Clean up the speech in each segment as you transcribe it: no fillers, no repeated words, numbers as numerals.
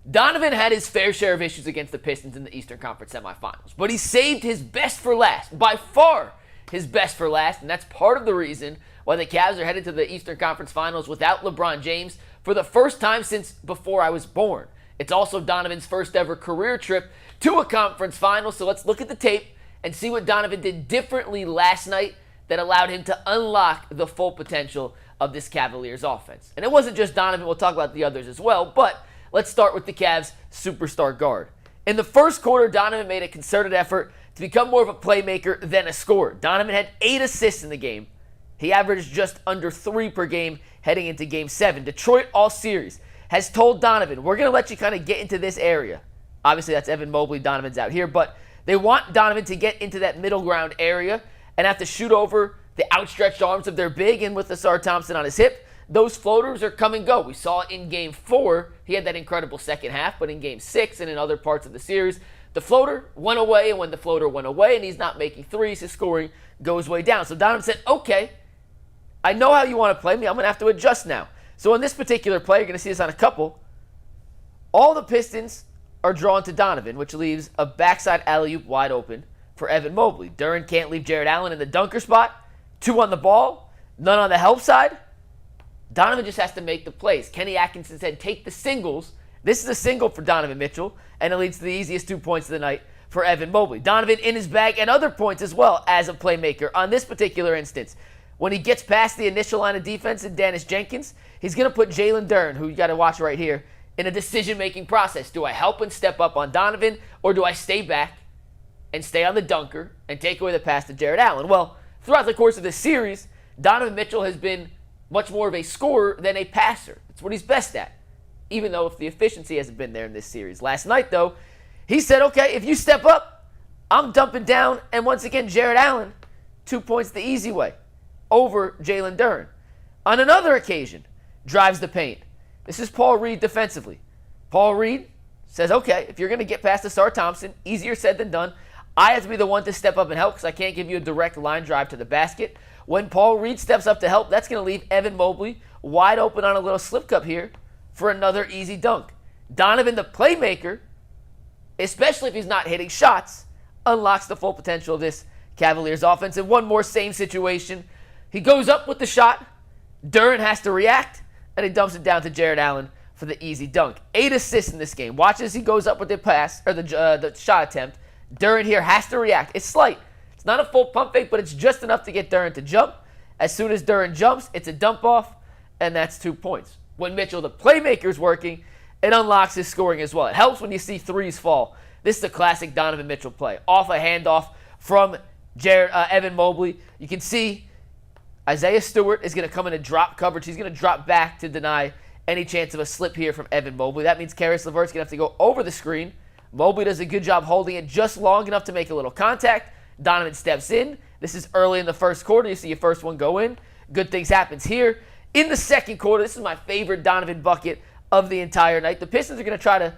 Donovan had his fair share of issues against the Pistons in the Eastern Conference semifinals, but he saved his best for last, by far his best for last, and that's part of the reason why the Cavs are headed to the Eastern Conference Finals without LeBron James for the first time since before I was born. It's also Donovan's first ever career trip to a conference final, so let's look at the tape and see what Donovan did differently last night that allowed him to unlock the full potential of this Cavaliers offense. And it wasn't just Donovan, we'll talk about the others as well, but let's start with the Cavs' superstar guard. In the first quarter, Donovan made a concerted effort to become more of a playmaker than a scorer. Donovan had 8 assists in the game. He averaged just under 3 per game heading into Game 7. Detroit all series has told Donovan, we're going to let you kind of get into this area. Obviously, that's Evan Mobley. Donovan's out here, but they want Donovan to get into that middle ground area and have to shoot over the outstretched arms of their big, and with Asar Thompson on his hip, those floaters are come and go. We saw it in Game 4. He had that incredible second half, but in Game 6 and in other parts of the series, the floater went away, and when the floater went away and he's not making threes, his scoring goes way down. So Donovan said, okay, I know how you want to play me. I'm going to have to adjust now. So on this particular play, you're going to see this on a couple. All the Pistons are drawn to Donovan, which leaves a backside alley-oop wide open for Evan Mobley. Duren can't leave Jared Allen in the dunker spot. 2 on the ball, none on the help side. Donovan just has to make the plays. Kenny Atkinson said, take the singles. This is a single for Donovan Mitchell, and it leads to the easiest 2 points of the night for Evan Mobley. Donovan in his bag and other points as well as a playmaker. On this particular instance, when he gets past the initial line of defense in Dennis Jenkins, he's going to put Jalen Duren, who you got to watch right here, in a decision-making process. Do I help and step up on Donovan, or do I stay back and stay on the dunker and take away the pass to Jared Allen? Well, throughout the course of this series, Donovan Mitchell has been much more of a scorer than a passer. That's what he's best at, even though if the efficiency hasn't been there in this series. Last night, though, he said, okay, if you step up, I'm dumping down, and once again, Jared Allen, 2 points the easy way over Jalen Duren. On another occasion, drives the paint. This is Paul Reed defensively. Paul Reed says, okay, if you're going to get past Asar Thompson, easier said than done. I have to be the one to step up and help because I can't give you a direct line drive to the basket. When Paul Reed steps up to help, that's going to leave Evan Mobley wide open on a little slip cup here for another easy dunk. Donovan, the playmaker, especially if he's not hitting shots, unlocks the full potential of this Cavaliers offense. And one more same situation. He goes up with the shot. Duren has to react, and he dumps it down to Jared Allen for the easy dunk. 8 assists in this game. Watch as he goes up with the pass, or the shot attempt. Duren here has to react. It's slight. It's not a full pump fake, but it's just enough to get Duren to jump. As soon as Duren jumps, it's a dump off, and that's 2 points. When Mitchell, the playmaker, is working, it unlocks his scoring as well. It helps when you see threes fall. This is a classic Donovan Mitchell play. Off a handoff from Evan Mobley. You can see Isaiah Stewart is going to come in a drop coverage. He's going to drop back to deny any chance of a slip here from Evan Mobley. That means Caris LeVert's going to have to go over the screen. Mobley does a good job holding it just long enough to make a little contact. Donovan steps in. This is early in the first quarter. You see your first one go in. Good things happens here. In the second quarter, this is my favorite Donovan bucket of the entire night. The Pistons are going to try to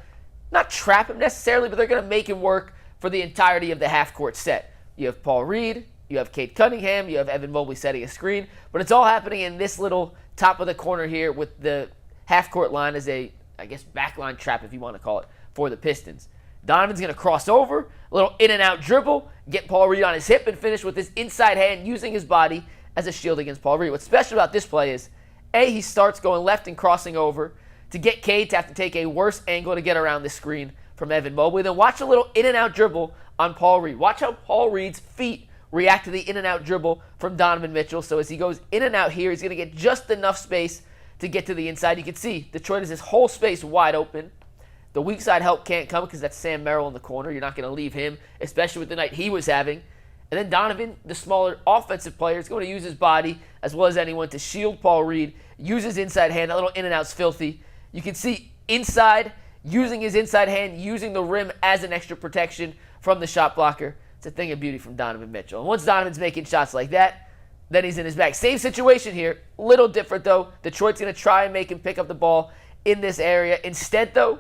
not trap him necessarily, but they're going to make him work for the entirety of the half-court set. You have Paul Reed. You have Cade Cunningham. You have Evan Mobley setting a screen. But it's all happening in this little top of the corner here with the half-court line as a, I guess, backline trap, if you want to call it, for the Pistons. Donovan's going to cross over, a little in-and-out dribble, get Paul Reed on his hip, and finish with his inside hand using his body as a shield against Paul Reed. What's special about this play is, A, he starts going left and crossing over to get Cade to have to take a worse angle to get around the screen from Evan Mobley. Then watch a little in-and-out dribble on Paul Reed. Watch how Paul Reed's feet react to the in-and-out dribble from Donovan Mitchell. So as he goes in and out here, he's going to get just enough space to get to the inside. You can see Detroit has this whole space wide open. The weak side help can't come because that's Sam Merrill in the corner. You're not going to leave him, especially with the night he was having. And then Donovan, the smaller offensive player, is going to use his body as well as anyone to shield Paul Reed, use his inside hand. That little in-and-out's filthy. You can see inside, using his inside hand, using the rim as an extra protection from the shot blocker. It's a thing of beauty from Donovan Mitchell. And once Donovan's making shots like that, then he's in his bag. Same situation here. Little different, though. Detroit's going to try and make him pick up the ball in this area. Instead, though,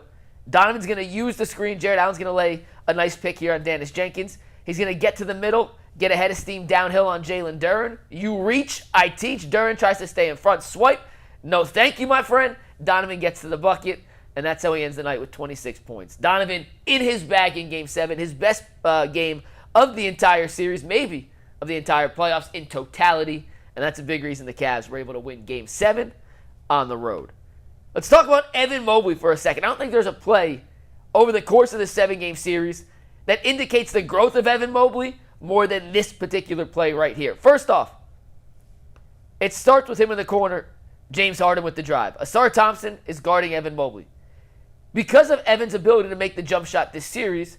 Donovan's going to use the screen. Jared Allen's going to lay a nice pick here on Dennis Jenkins. He's going to get to the middle, get a head of steam downhill on Jalen Duren. You reach, I teach. Duren tries to stay in front. Swipe. No, thank you, my friend. Donovan gets to the bucket, and that's how he ends the night with 26 points. Donovan in his bag in Game 7, his best game of the entire series, maybe of the entire playoffs in totality, and that's a big reason the Cavs were able to win Game 7 on the road. Let's talk about Evan Mobley for a second. I don't think there's a play over the course of the 7-game series that indicates the growth of Evan Mobley more than this particular play right here. First off, it starts with him in the corner, James Harden with the drive. Asar Thompson is guarding Evan Mobley. Because of Evan's ability to make the jump shot this series,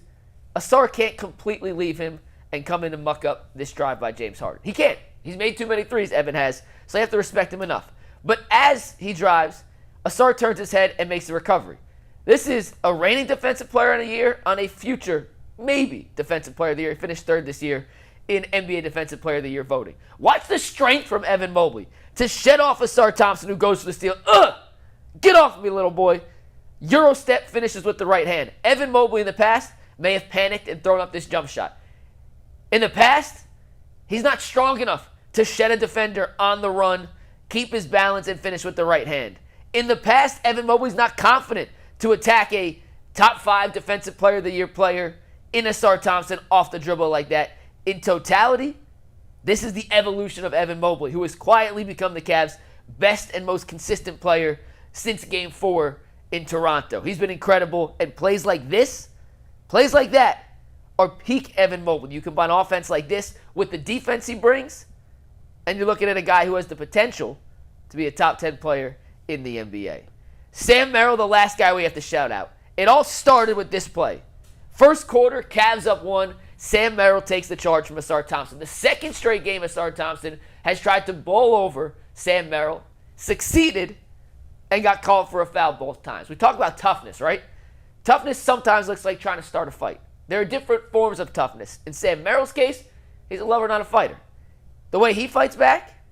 Asar can't completely leave him and come in and muck up this drive by James Harden. He can't. He's made too many threes, Evan has, so you have to respect him enough. But as he drives, Asar turns his head and makes the recovery. This is a reigning defensive player of the year on a future, maybe, defensive player of the year. He finished third this year in NBA Defensive Player of the Year voting. Watch the strength from Evan Mobley to shed off Asar Thompson, who goes for the steal. Get off me, little boy. Euro step finishes with the right hand. Evan Mobley in the past may have panicked and thrown up this jump shot. In the past, he's not strong enough to shed a defender on the run, keep his balance, and finish with the right hand. In the past, Evan Mobley's not confident to attack a top 5 Defensive Player of the Year player in Asar Thompson off the dribble like that. In totality, this is the evolution of Evan Mobley, who has quietly become the Cavs' best and most consistent player since Game 4 in Toronto. He's been incredible, and plays like this, plays like that, are peak Evan Mobley. You combine offense like this with the defense he brings, and you're looking at a guy who has the potential to be a top 10 player in the NBA. Sam Merrill, the last guy we have to shout out. It all started with this play. First quarter, Cavs up 1. Sam Merrill takes the charge from Asar Thompson. The second straight game Asar Thompson has tried to bowl over Sam Merrill, succeeded, and got called for a foul both times. We talk about toughness, right? Toughness sometimes looks like trying to start a fight. There are different forms of toughness. In Sam Merrill's case, he's a lover, not a fighter. The way he fights back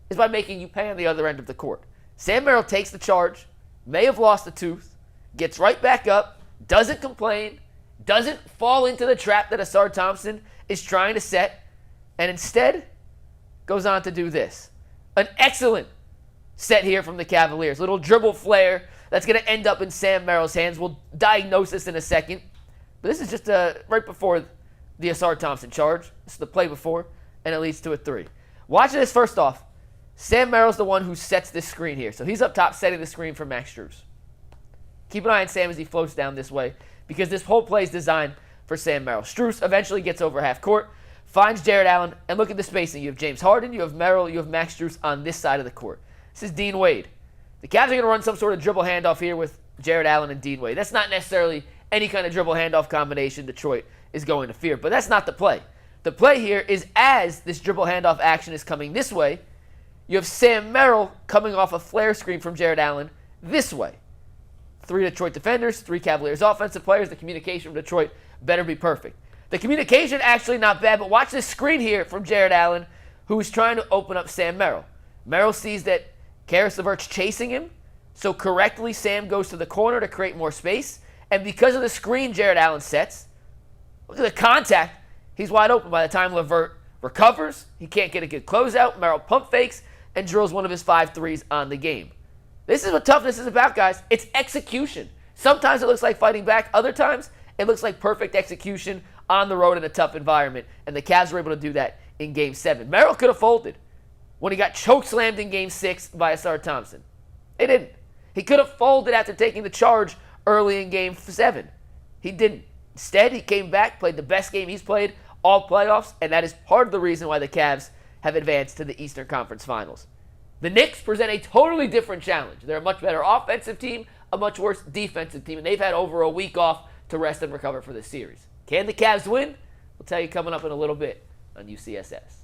is by making you pay on the other end of the court. Sam Merrill takes the charge, may have lost a tooth, gets right back up, doesn't complain, doesn't fall into the trap that Asar Thompson is trying to set, and instead goes on to do this. An excellent set here from the Cavaliers. Little dribble flare that's going to end up in Sam Merrill's hands. We'll diagnose this in a second. But this is just right before the Asar Thompson charge. This is the play before, and it leads to a 3. Watch this first off. Sam Merrill's the one who sets this screen here. So he's up top setting the screen for Max Strus. Keep an eye on Sam as he floats down this way, because this whole play is designed for Sam Merrill. Strus eventually gets over half court, finds Jared Allen, and look at the spacing. You have James Harden, you have Merrill, you have Max Strus on this side of the court. This is Dean Wade. The Cavs are going to run some sort of dribble handoff here with Jared Allen and Dean Wade. That's not necessarily any kind of dribble handoff combination Detroit is going to fear, but that's not the play. The play here is as this dribble handoff action is coming this way, you have Sam Merrill coming off a flare screen from Jared Allen this way. 3 Detroit defenders, 3 Cavaliers offensive players. The communication from Detroit better be perfect. The communication actually not bad, but watch this screen here from Jared Allen, who's trying to open up Sam Merrill. Merrill sees that Karis LeVert's chasing him, so correctly Sam goes to the corner to create more space, and because of the screen Jared Allen sets, look at the contact, he's wide open. By the time LeVert recovers, he can't get a good closeout. Merrill pump fakes and drills one of his 5 threes on the game. This is what toughness is about, guys. It's execution. Sometimes it looks like fighting back. Other times, it looks like perfect execution on the road in a tough environment. And the Cavs were able to do that in Game 7. Merrill could have folded when he got chokeslammed in Game 6 by Asar Thompson. He didn't. He could have folded after taking the charge early in Game 7. He didn't. Instead, he came back, played the best game he's played all playoffs, and that is part of the reason why the Cavs have advanced to the Eastern Conference Finals. The Knicks present a totally different challenge. They're a much better offensive team, a much worse defensive team, and they've had over a week off to rest and recover for this series. Can the Cavs win? We'll tell you coming up in a little bit on UCSS.